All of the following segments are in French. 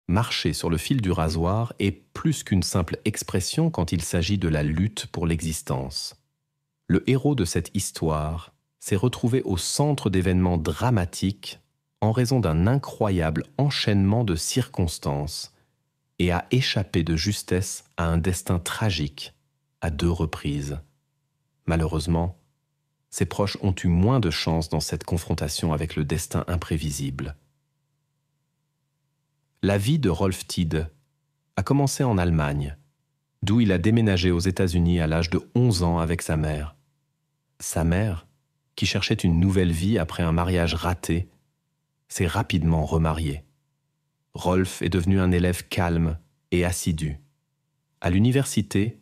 marcher sur le fil du rasoir est plus qu'une simple expression quand il s'agit de la lutte pour l'existence. Le héros de cette histoire s'est retrouvé au centre d'événements dramatiques en raison d'un incroyable enchaînement de circonstances et a échappé de justesse à un destin tragique à 2 reprises. Malheureusement, ses proches ont eu moins de chance dans cette confrontation avec le destin imprévisible. La vie de Rolf Tiede a commencé en Allemagne, d'où il a déménagé aux États-Unis à l'âge de 11 ans avec sa mère. Sa mère, qui cherchait une nouvelle vie après un mariage raté, s'est rapidement remariée. Rolf est devenu un élève calme et assidu. À l'université,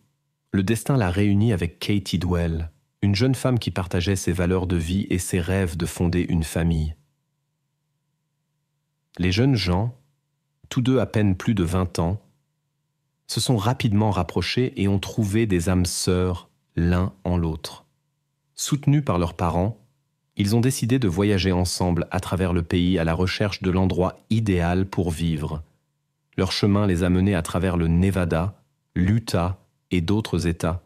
le destin l'a réuni avec Kay Tidwell, une jeune femme qui partageait ses valeurs de vie et ses rêves de fonder une famille. Les jeunes gens, tous deux à peine plus de 20 ans, se sont rapidement rapprochés et ont trouvé des âmes sœurs l'un en l'autre. Soutenus par leurs parents, ils ont décidé de voyager ensemble à travers le pays à la recherche de l'endroit idéal pour vivre. Leur chemin les a menés à travers le Nevada, l'Utah et d'autres États,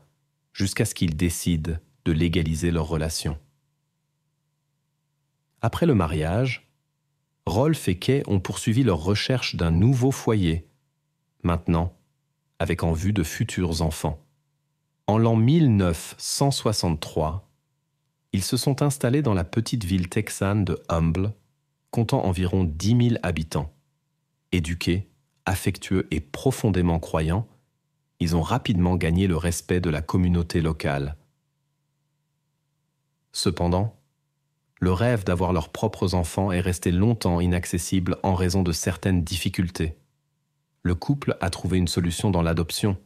jusqu'à ce qu'ils décident de légaliser leur relation. Après le mariage, Rolf et Kay ont poursuivi leur recherche d'un nouveau foyer, maintenant avec en vue de futurs enfants. En l'an 1963, ils se sont installés dans la petite ville texane de Humble, comptant environ 10 000 habitants. Éduqués, affectueux et profondément croyants, ils ont rapidement gagné le respect de la communauté locale. Cependant, le rêve d'avoir leurs propres enfants est resté longtemps inaccessible en raison de certaines difficultés. Le couple a trouvé une solution dans l'adoption.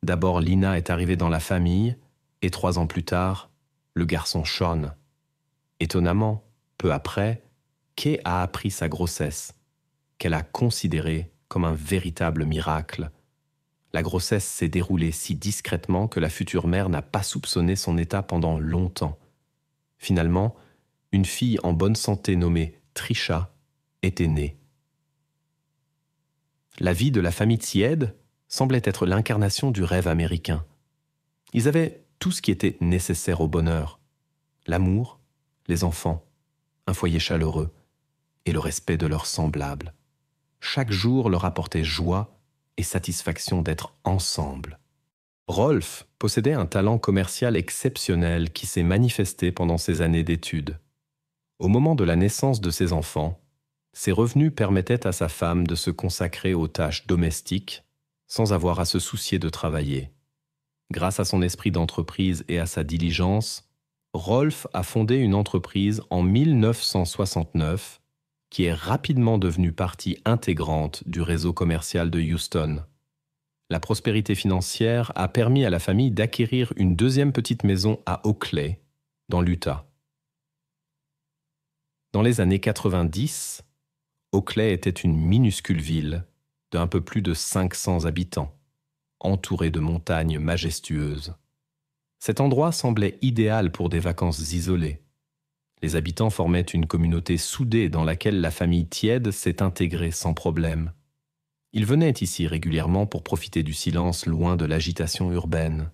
D'abord, Lina est arrivée dans la famille et 3 ans plus tard, le garçon Sean. Étonnamment, peu après, Kay a appris sa grossesse, qu'elle a considérée comme un véritable miracle. La grossesse s'est déroulée si discrètement que la future mère n'a pas soupçonné son état pendant longtemps. Finalement, une fille en bonne santé nommée Trisha était née. La vie de la famille Tiede semblait être l'incarnation du rêve américain. Ils avaient tout ce qui était nécessaire au bonheur: l'amour, les enfants, un foyer chaleureux et le respect de leurs semblables. Chaque jour leur apportait joie et satisfaction d'être ensemble. Rolf possédait un talent commercial exceptionnel qui s'est manifesté pendant ses années d'études. Au moment de la naissance de ses enfants, ses revenus permettaient à sa femme de se consacrer aux tâches domestiques sans avoir à se soucier de travailler. Grâce à son esprit d'entreprise et à sa diligence, Rolf a fondé une entreprise en 1969 qui est rapidement devenue partie intégrante du réseau commercial de Houston. La prospérité financière a permis à la famille d'acquérir une 2e petite maison à Oakley, dans l'Utah. Dans les années 90, Oakley était une minuscule ville d'un peu plus de 500 habitants, entourée de montagnes majestueuses. Cet endroit semblait idéal pour des vacances isolées. Les habitants formaient une communauté soudée dans laquelle la famille Tiede s'est intégrée sans problème. Ils venaient ici régulièrement pour profiter du silence loin de l'agitation urbaine.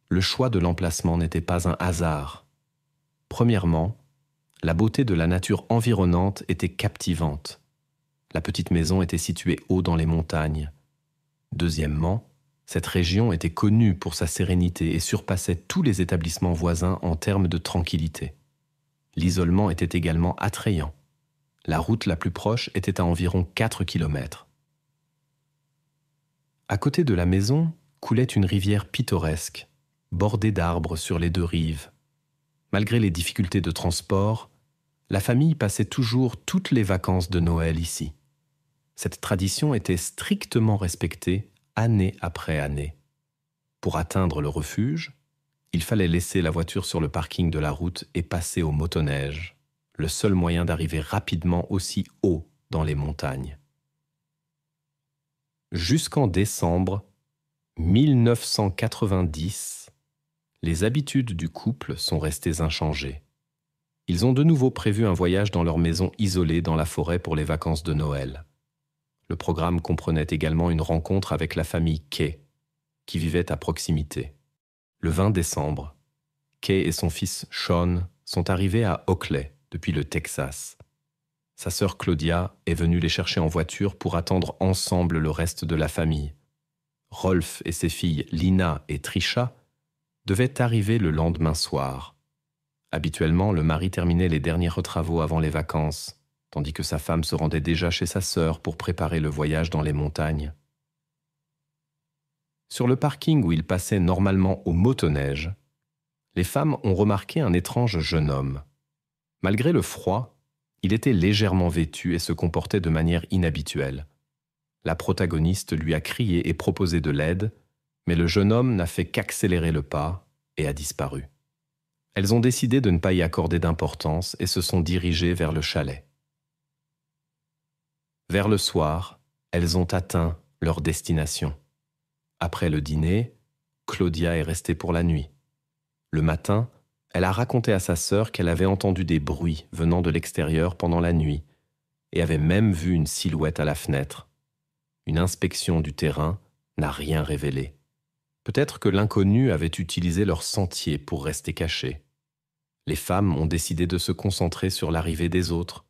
Le choix de l'emplacement n'était pas un hasard. Premièrement, la beauté de la nature environnante était captivante. La petite maison était située haut dans les montagnes. Deuxièmement, cette région était connue pour sa sérénité et surpassait tous les établissements voisins en termes de tranquillité. L'isolement était également attrayant. La route la plus proche était à environ 4 kilomètres. À côté de la maison coulait une rivière pittoresque, bordée d'arbres sur les 2 rives. Malgré les difficultés de transport, la famille passait toujours toutes les vacances de Noël ici. Cette tradition était strictement respectée année après année. Pour atteindre le refuge, il fallait laisser la voiture sur le parking de la route et passer au motoneige, le seul moyen d'arriver rapidement aussi haut dans les montagnes. Jusqu'en décembre 1990, les habitudes du couple sont restées inchangées. Ils ont de nouveau prévu un voyage dans leur maison isolée dans la forêt pour les vacances de Noël. Le programme comprenait également une rencontre avec la famille Kay, qui vivait à proximité. Le 20 décembre, Kay et son fils Sean sont arrivés à Oakley, depuis le Texas. Sa sœur Claudia est venue les chercher en voiture pour attendre ensemble le reste de la famille. Rolf et ses filles Lina et Trisha devaient arriver le lendemain soir. Habituellement, le mari terminait les derniers travaux avant les vacances, tandis que sa femme se rendait déjà chez sa sœur pour préparer le voyage dans les montagnes. Sur le parking où ils passaient normalement au motoneige, les femmes ont remarqué un étrange jeune homme. Malgré le froid, il était légèrement vêtu et se comportait de manière inhabituelle. La protagoniste lui a crié et proposé de l'aide, mais le jeune homme n'a fait qu'accélérer le pas et a disparu. Elles ont décidé de ne pas y accorder d'importance et se sont dirigées vers le chalet. Vers le soir, elles ont atteint leur destination. Après le dîner, Claudia est restée pour la nuit. Le matin, elle a raconté à sa sœur qu'elle avait entendu des bruits venant de l'extérieur pendant la nuit et avait même vu une silhouette à la fenêtre. Une inspection du terrain n'a rien révélé. Peut-être que l'inconnu avait utilisé leur sentier pour rester caché. Les femmes ont décidé de se concentrer sur l'arrivée des autres.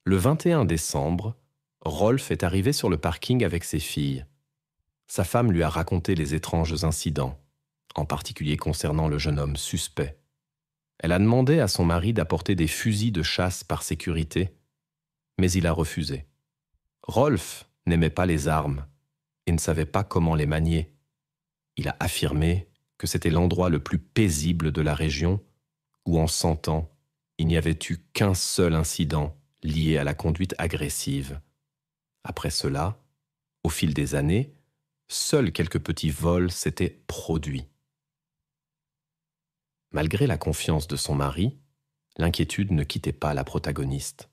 Le 21 décembre, Rolf est arrivé sur le parking avec ses filles. Sa femme lui a raconté les étranges incidents, en particulier concernant le jeune homme suspect. Elle a demandé à son mari d'apporter des fusils de chasse par sécurité, mais il a refusé. Rolf n'aimait pas les armes et ne savait pas comment les manier. Il a affirmé que c'était l'endroit le plus paisible de la région où, en 100 ans, il n'y avait eu qu'un seul incident lié à la conduite agressive. Après cela, au fil des années, seuls quelques petits vols s'étaient produits. Malgré la confiance de son mari, l'inquiétude ne quittait pas la protagoniste.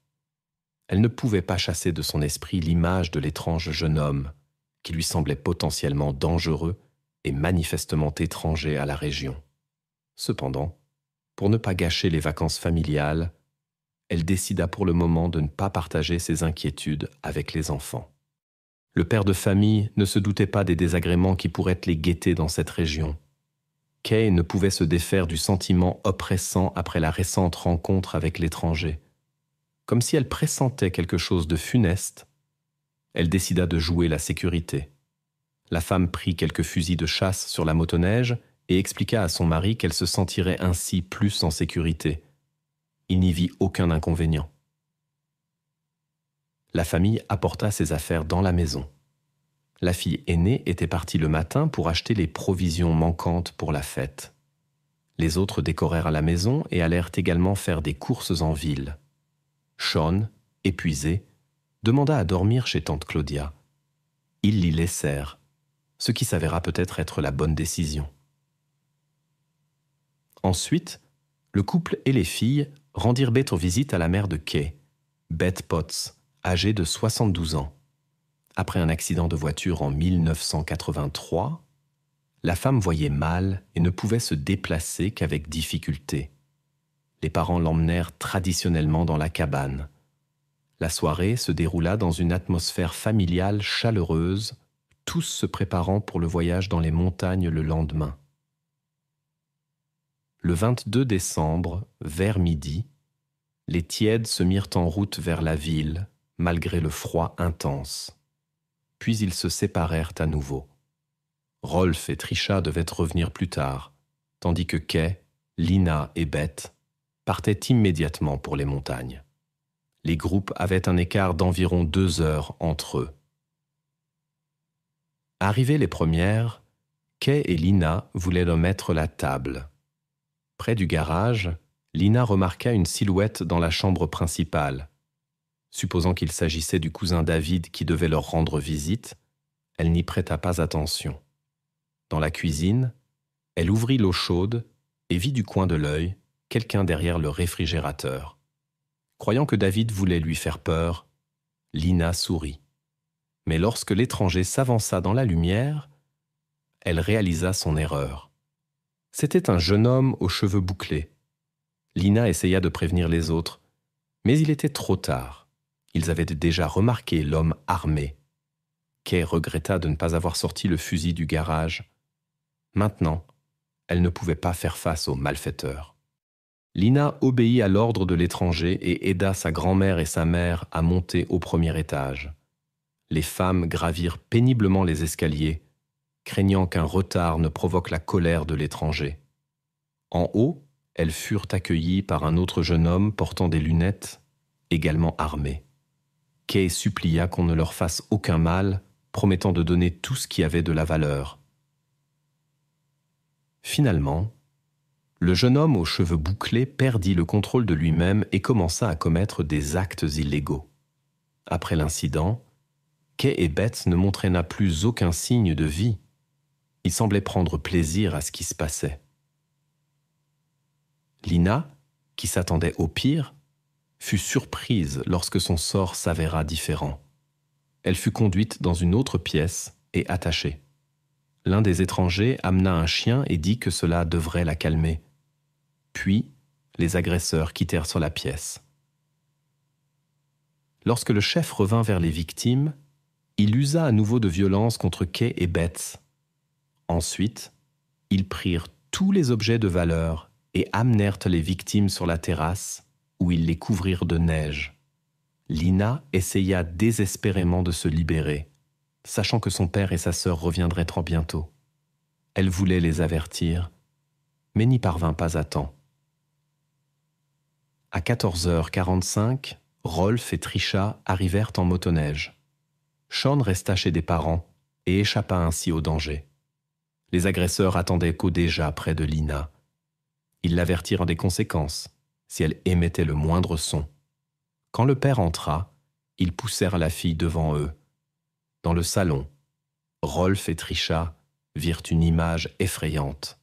Elle ne pouvait pas chasser de son esprit l'image de l'étrange jeune homme, qui lui semblait potentiellement dangereux et manifestement étranger à la région. Cependant, pour ne pas gâcher les vacances familiales, elle décida pour le moment de ne pas partager ses inquiétudes avec les enfants. Le père de famille ne se doutait pas des désagréments qui pourraient les guetter dans cette région. Kay ne pouvait se défaire du sentiment oppressant après la récente rencontre avec l'étranger. Comme si elle pressentait quelque chose de funeste, elle décida de jouer la sécurité. La femme prit quelques fusils de chasse sur la motoneige et expliqua à son mari qu'elle se sentirait ainsi plus en sécurité. Il n'y vit aucun inconvénient. La famille apporta ses affaires dans la maison. La fille aînée était partie le matin pour acheter les provisions manquantes pour la fête. Les autres décorèrent la maison et allèrent également faire des courses en ville. Sean, épuisé, demanda à dormir chez tante Claudia. Ils l'y laissèrent, ce qui s'avéra peut-être être la bonne décision. Ensuite, le couple et les filles rendirent visite à la mère de Kay, Beth Potts, âgée de 72 ans. Après un accident de voiture en 1983, la femme voyait mal et ne pouvait se déplacer qu'avec difficulté. Les parents l'emmenèrent traditionnellement dans la cabane. La soirée se déroula dans une atmosphère familiale chaleureuse, tous se préparant pour le voyage dans les montagnes le lendemain. Le 22 décembre, vers midi, les tièdes se mirent en route vers la ville, malgré le froid intense. Puis ils se séparèrent à nouveau. Rolf et Trisha devaient revenir plus tard, tandis que Kay, Lina et Beth partaient immédiatement pour les montagnes. Les groupes avaient un écart d'environ 2 heures entre eux. Arrivées les premières, Kay et Lina voulaient leur mettre la table. Près du garage, Lina remarqua une silhouette dans la chambre principale. Supposant qu'il s'agissait du cousin David qui devait leur rendre visite, elle n'y prêta pas attention. Dans la cuisine, elle ouvrit l'eau chaude et vit du coin de l'œil quelqu'un derrière le réfrigérateur. Croyant que David voulait lui faire peur, Lina sourit. Mais lorsque l'étranger s'avança dans la lumière, elle réalisa son erreur. C'était un jeune homme aux cheveux bouclés. Lina essaya de prévenir les autres, mais il était trop tard. Ils avaient déjà remarqué l'homme armé. Kay regretta de ne pas avoir sorti le fusil du garage. Maintenant, elle ne pouvait pas faire face aux malfaiteurs. Lina obéit à l'ordre de l'étranger et aida sa grand-mère et sa mère à monter au premier étage. Les femmes gravirent péniblement les escaliers, craignant qu'un retard ne provoque la colère de l'étranger. En haut, elles furent accueillies par un autre jeune homme portant des lunettes, également armé. Kay supplia qu'on ne leur fasse aucun mal, promettant de donner tout ce qui avait de la valeur. Finalement, le jeune homme aux cheveux bouclés perdit le contrôle de lui-même et commença à commettre des actes illégaux. Après l'incident, Kay et Beth ne montraient plus aucun signe de vie. Ils semblaient prendre plaisir à ce qui se passait. Lina, qui s'attendait au pire, fut surprise lorsque son sort s'avéra différent. Elle fut conduite dans une autre pièce et attachée. L'un des étrangers amena un chien et dit que cela devrait la calmer. Puis, les agresseurs quittèrent sur la pièce. Lorsque le chef revint vers les victimes, il usa à nouveau de violence contre Kay et Beth. Ensuite, ils prirent tous les objets de valeur et amenèrent les victimes sur la terrasse où ils les couvrirent de neige. Lina essaya désespérément de se libérer, sachant que son père et sa sœur reviendraient trop bientôt. Elle voulait les avertir, mais n'y parvint pas à temps. À 14h45, Rolf et Trisha arrivèrent en motoneige. Sean resta chez des parents et échappa ainsi au danger. Les agresseurs attendaient déjà près de Lina. Ils l'avertirent des conséquences si elle émettait le moindre son. Quand le père entra, ils poussèrent la fille devant eux. Dans le salon, Rolf et Trisha virent une image effrayante.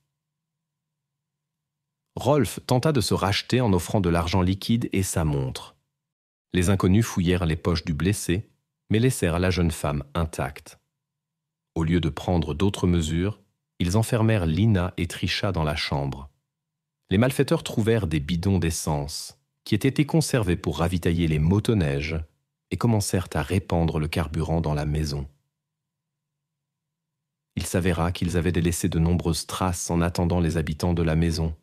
Rolf tenta de se racheter en offrant de l'argent liquide et sa montre. Les inconnus fouillèrent les poches du blessé, mais laissèrent la jeune femme intacte. Au lieu de prendre d'autres mesures, ils enfermèrent Lina et Trisha dans la chambre. Les malfaiteurs trouvèrent des bidons d'essence, qui étaient été conservés pour ravitailler les motoneiges, et commencèrent à répandre le carburant dans la maison. Il s'avéra qu'ils avaient délaissé de nombreuses traces en attendant les habitants de la maison,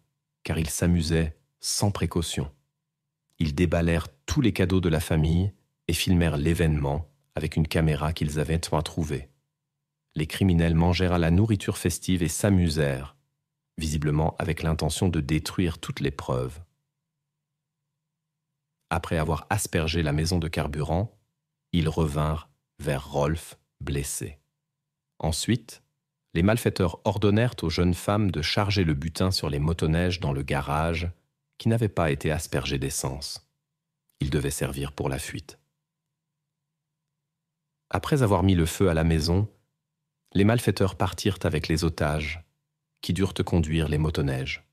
car ils s'amusaient sans précaution. Ils déballèrent tous les cadeaux de la famille et filmèrent l'événement avec une caméra qu'ils avaient trouvée. Les criminels mangèrent à la nourriture festive et s'amusèrent, visiblement avec l'intention de détruire toutes les preuves. Après avoir aspergé la maison de carburant, ils revinrent vers Rolf, blessé. Ensuite, les malfaiteurs ordonnèrent aux jeunes femmes de charger le butin sur les motoneiges dans le garage qui n'avait pas été aspergé d'essence. Il devait servir pour la fuite. Après avoir mis le feu à la maison, les malfaiteurs partirent avec les otages, qui durent conduire les motoneiges.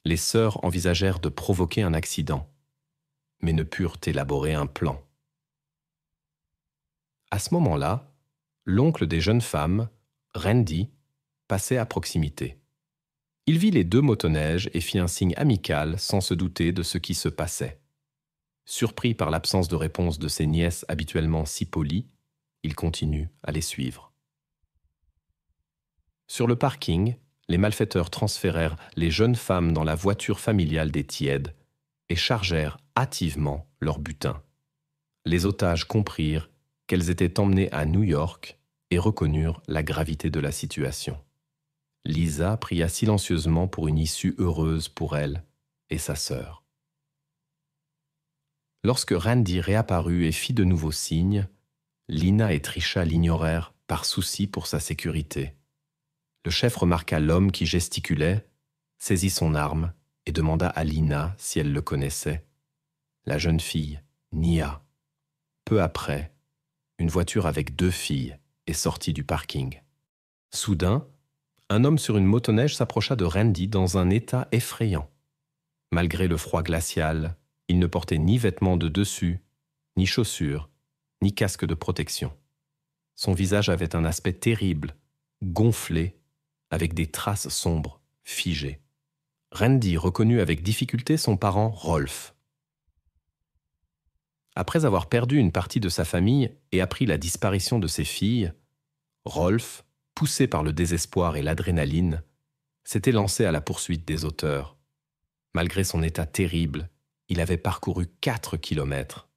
Les sœurs envisagèrent de provoquer un accident, mais ne purent élaborer un plan. À ce moment-là, l'oncle des jeunes femmes, Randy, passait à proximité. Il vit les deux motoneiges et fit un signe amical sans se douter de ce qui se passait. Surpris par l'absence de réponse de ses nièces habituellement si polies, il continue à les suivre. Sur le parking, les malfaiteurs transférèrent les jeunes femmes dans la voiture familiale des Tièdes et chargèrent hâtivement leur butin. Les otages comprirent qu'elles étaient emmenées à New York et reconnurent la gravité de la situation. Lisa pria silencieusement pour une issue heureuse pour elle et sa sœur. Lorsque Randy réapparut et fit de nouveaux signes, Lina et Trisha l'ignorèrent par souci pour sa sécurité. Le chef remarqua l'homme qui gesticulait, saisit son arme et demanda à Lina si elle le connaissait. La jeune fille nia. Peu après, une voiture avec 2 filles est sortie du parking. Soudain, un homme sur une motoneige s'approcha de Randy dans un état effrayant. Malgré le froid glacial, il ne portait ni vêtements de dessus, ni chaussures, ni casque de protection. Son visage avait un aspect terrible, gonflé, avec des traces sombres, figées. Randy reconnut avec difficulté son parent Rolf. Après avoir perdu une partie de sa famille et appris la disparition de ses filles, Rolf, poussé par le désespoir et l'adrénaline, s'était lancé à la poursuite des auteurs. Malgré son état terrible, il avait parcouru 4 kilomètres.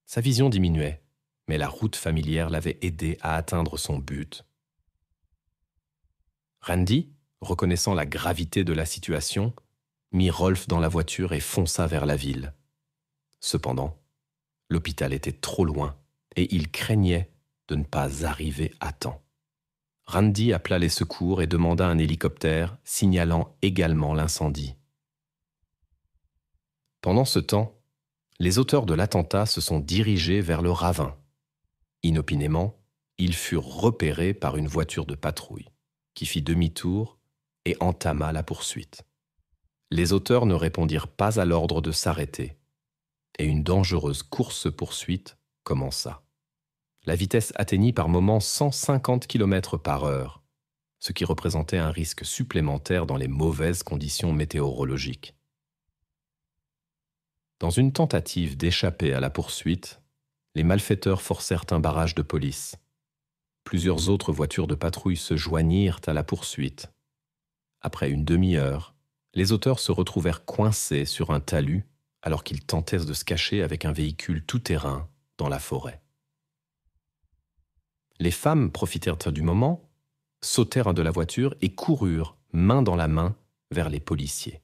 Sa vision diminuait, mais la route familière l'avait aidé à atteindre son but. Randy, reconnaissant la gravité de la situation, mit Rolf dans la voiture et fonça vers la ville. Cependant, l'hôpital était trop loin et il craignait de ne pas arriver à temps. Randy appela les secours et demanda un hélicoptère, signalant également l'incendie. Pendant ce temps, les auteurs de l'attentat se sont dirigés vers le ravin. Inopinément, ils furent repérés par une voiture de patrouille, qui fit demi-tour et entama la poursuite. Les auteurs ne répondirent pas à l'ordre de s'arrêter, et une dangereuse course-poursuite commença. La vitesse atteignit par moments 150 km/h, ce qui représentait un risque supplémentaire dans les mauvaises conditions météorologiques. Dans une tentative d'échapper à la poursuite, les malfaiteurs forcèrent un barrage de police. Plusieurs autres voitures de patrouille se joignirent à la poursuite. Après une demi-heure, les auteurs se retrouvèrent coincés sur un talus alors qu'ils tentaient de se cacher avec un véhicule tout-terrain dans la forêt. Les femmes profitèrent du moment, sautèrent de la voiture et coururent, main dans la main, vers les policiers.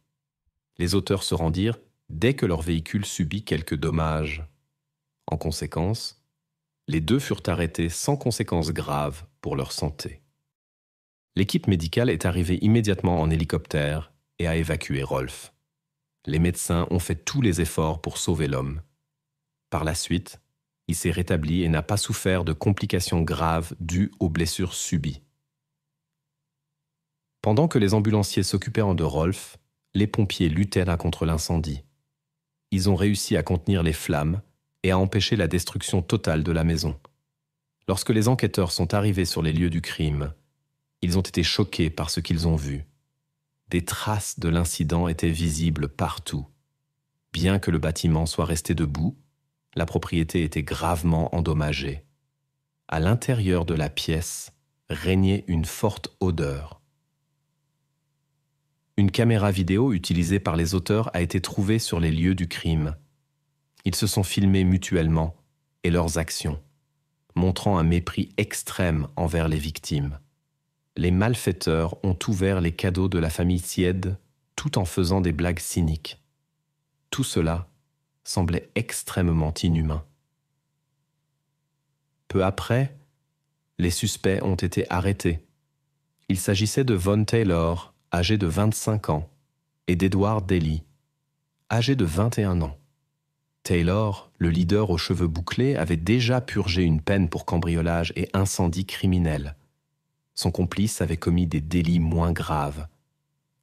Les auteurs se rendirent dès que leur véhicule subit quelques dommages. En conséquence, les deux furent arrêtés sans conséquences graves pour leur santé. L'équipe médicale est arrivée immédiatement en hélicoptère et a évacué Rolf. Les médecins ont fait tous les efforts pour sauver l'homme. Par la suite, il s'est rétabli et n'a pas souffert de complications graves dues aux blessures subies. Pendant que les ambulanciers s'occupèrent de Rolf, les pompiers luttèrent contre l'incendie. Ils ont réussi à contenir les flammes et à empêcher la destruction totale de la maison. Lorsque les enquêteurs sont arrivés sur les lieux du crime, ils ont été choqués par ce qu'ils ont vu. Des traces de l'incident étaient visibles partout. Bien que le bâtiment soit resté debout, la propriété était gravement endommagée. À l'intérieur de la pièce régnait une forte odeur. Une caméra vidéo utilisée par les auteurs a été trouvée sur les lieux du crime. Ils se sont filmés mutuellement et leurs actions, montrant un mépris extrême envers les victimes. Les malfaiteurs ont ouvert les cadeaux de la famille Tiede tout en faisant des blagues cyniques. Tout cela semblait extrêmement inhumain. Peu après, les suspects ont été arrêtés. Il s'agissait de Von Taylor, âgé de 25 ans, et d'Edward Daly, âgé de 21 ans. Taylor, le leader aux cheveux bouclés, avait déjà purgé une peine pour cambriolage et incendie criminel. Son complice avait commis des délits moins graves.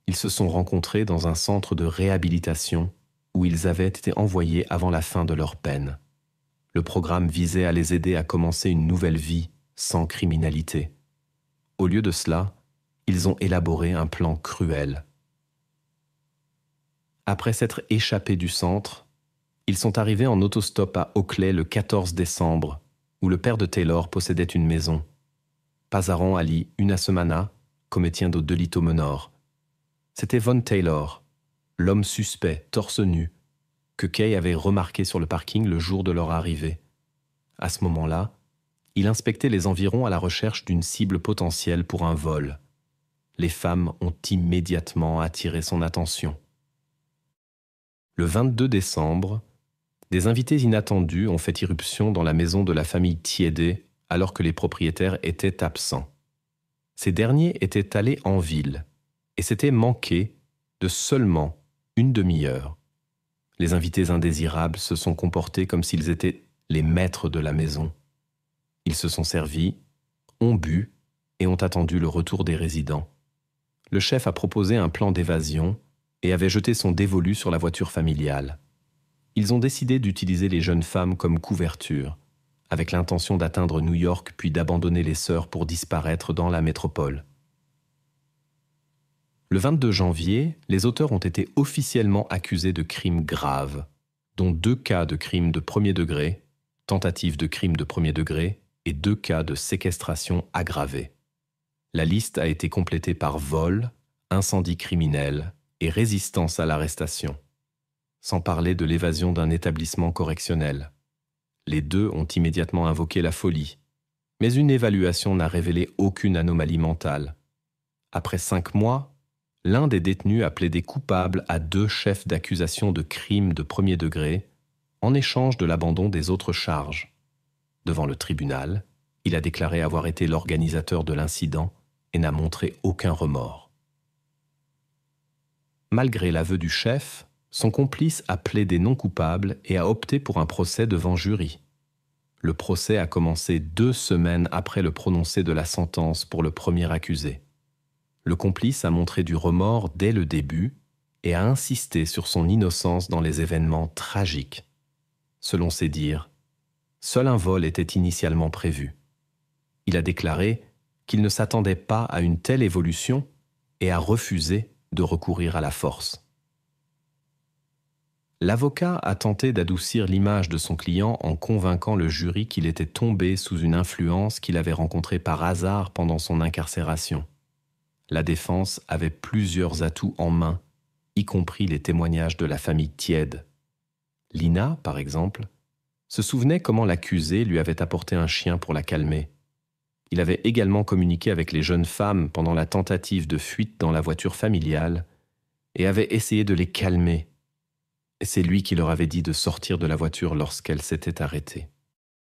Ils se sont rencontrés dans un centre de réhabilitation où ils avaient été envoyés avant la fin de leur peine. Le programme visait à les aider à commencer une nouvelle vie sans criminalité. Au lieu de cela, ils ont élaboré un plan cruel. Après s'être échappés du centre, ils sont arrivés en autostop à Oakley le 14 décembre, où le père de Taylor possédait une maison. Pasaron Ali Unasemana, commettien de delito menor. C'était Von Taylor, l'homme suspect, torse nu, que Kay avait remarqué sur le parking le jour de leur arrivée. À ce moment-là, il inspectait les environs à la recherche d'une cible potentielle pour un vol. Les femmes ont immédiatement attiré son attention. Le 22 décembre, des invités inattendus ont fait irruption dans la maison de la famille Tiede alors que les propriétaires étaient absents. Ces derniers étaient allés en ville et s'étaient manqués de seulement une demi-heure. Les invités indésirables se sont comportés comme s'ils étaient les maîtres de la maison. Ils se sont servis, ont bu et ont attendu le retour des résidents. Le chef a proposé un plan d'évasion et avait jeté son dévolu sur la voiture familiale. Ils ont décidé d'utiliser les jeunes femmes comme couverture, avec l'intention d'atteindre New York puis d'abandonner les sœurs pour disparaître dans la métropole. Le 22 janvier, les auteurs ont été officiellement accusés de crimes graves, dont 2 cas de crimes de premier degré, tentative de crime de premier degré et 2 cas de séquestration aggravée. La liste a été complétée par vol, incendie criminel et résistance à l'arrestation, sans parler de l'évasion d'un établissement correctionnel. Les 2 ont immédiatement invoqué la folie, mais une évaluation n'a révélé aucune anomalie mentale. Après 5 mois, l'un des détenus a plaidé coupable à 2 chefs d'accusation de crimes de premier degré en échange de l'abandon des autres charges. Devant le tribunal, il a déclaré avoir été l'organisateur de l'incident et n'a montré aucun remords. Malgré l'aveu du chef, son complice a plaidé non coupable et a opté pour un procès devant jury. Le procès a commencé 2 semaines après le prononcé de la sentence pour le premier accusé. Le complice a montré du remords dès le début et a insisté sur son innocence dans les événements tragiques. Selon ses dires, seul un vol était initialement prévu. Il a déclaré qu'il ne s'attendait pas à une telle évolution et a refusé de recourir à la force. L'avocat a tenté d'adoucir l'image de son client en convainquant le jury qu'il était tombé sous une influence qu'il avait rencontrée par hasard pendant son incarcération. La défense avait plusieurs atouts en main, y compris les témoignages de la famille Tiède. Lina, par exemple, se souvenait comment l'accusé lui avait apporté un chien pour la calmer. Il avait également communiqué avec les jeunes femmes pendant la tentative de fuite dans la voiture familiale et avait essayé de les calmer. Et c'est lui qui leur avait dit de sortir de la voiture lorsqu'elle s'était arrêtée.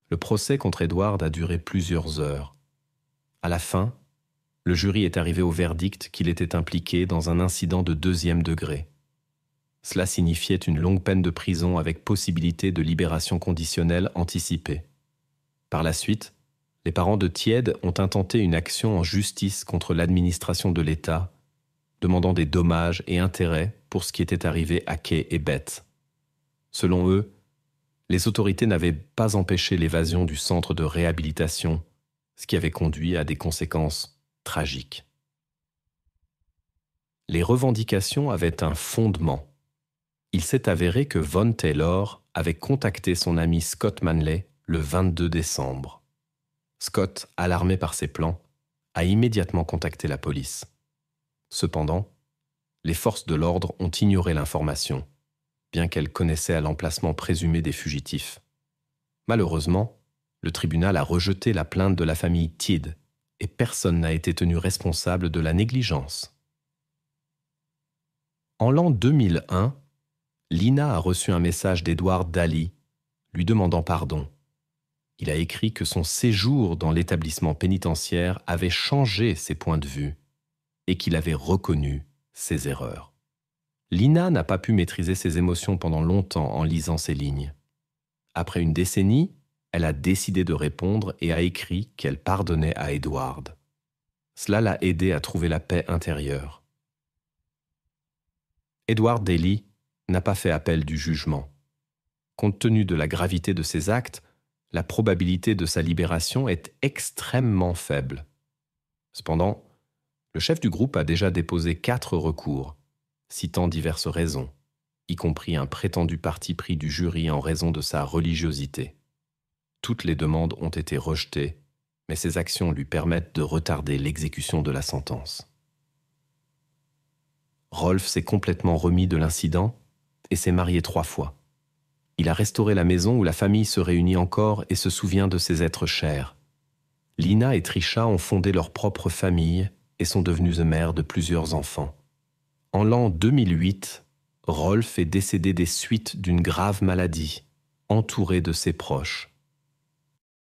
Le procès contre Edward a duré plusieurs heures. À la fin, le jury est arrivé au verdict qu'il était impliqué dans un incident de 2e degré. Cela signifiait une longue peine de prison avec possibilité de libération conditionnelle anticipée. Par la suite, les parents de Tiède ont intenté une action en justice contre l'administration de l'État, demandant des dommages et intérêts pour ce qui était arrivé à Kay et Beth. Selon eux, les autorités n'avaient pas empêché l'évasion du centre de réhabilitation, ce qui avait conduit à des conséquences tragiques. Les revendications avaient un fondement. Il s'est avéré que Von Taylor avait contacté son ami Scott Manley le 22 décembre. Scott, alarmé par ces plans, a immédiatement contacté la police. Cependant, les forces de l'ordre ont ignoré l'information, bien qu'elles connaissaient à l'emplacement présumé des fugitifs. Malheureusement, le tribunal a rejeté la plainte de la famille Tiede et personne n'a été tenu responsable de la négligence. En l'an 2001, Lina a reçu un message d'Edward Daly lui demandant pardon. Il a écrit que son séjour dans l'établissement pénitentiaire avait changé ses points de vue et qu'il avait reconnu ses erreurs. Lina n'a pas pu maîtriser ses émotions pendant longtemps en lisant ces lignes. Après une décennie, elle a décidé de répondre et a écrit qu'elle pardonnait à Edward. Cela l'a aidé à trouver la paix intérieure. Edward Daly n'a pas fait appel du jugement. Compte tenu de la gravité de ses actes, la probabilité de sa libération est extrêmement faible. Cependant, le chef du groupe a déjà déposé 4 recours, citant diverses raisons, y compris un prétendu parti pris du jury en raison de sa religiosité. Toutes les demandes ont été rejetées, mais ses actions lui permettent de retarder l'exécution de la sentence. Rolf s'est complètement remis de l'incident et s'est marié 3 fois. Il a restauré la maison où la famille se réunit encore et se souvient de ses êtres chers. Lina et Trisha ont fondé leur propre famille et sont devenues mères de plusieurs enfants. En l'an 2008, Rolf est décédé des suites d'une grave maladie, entouré de ses proches.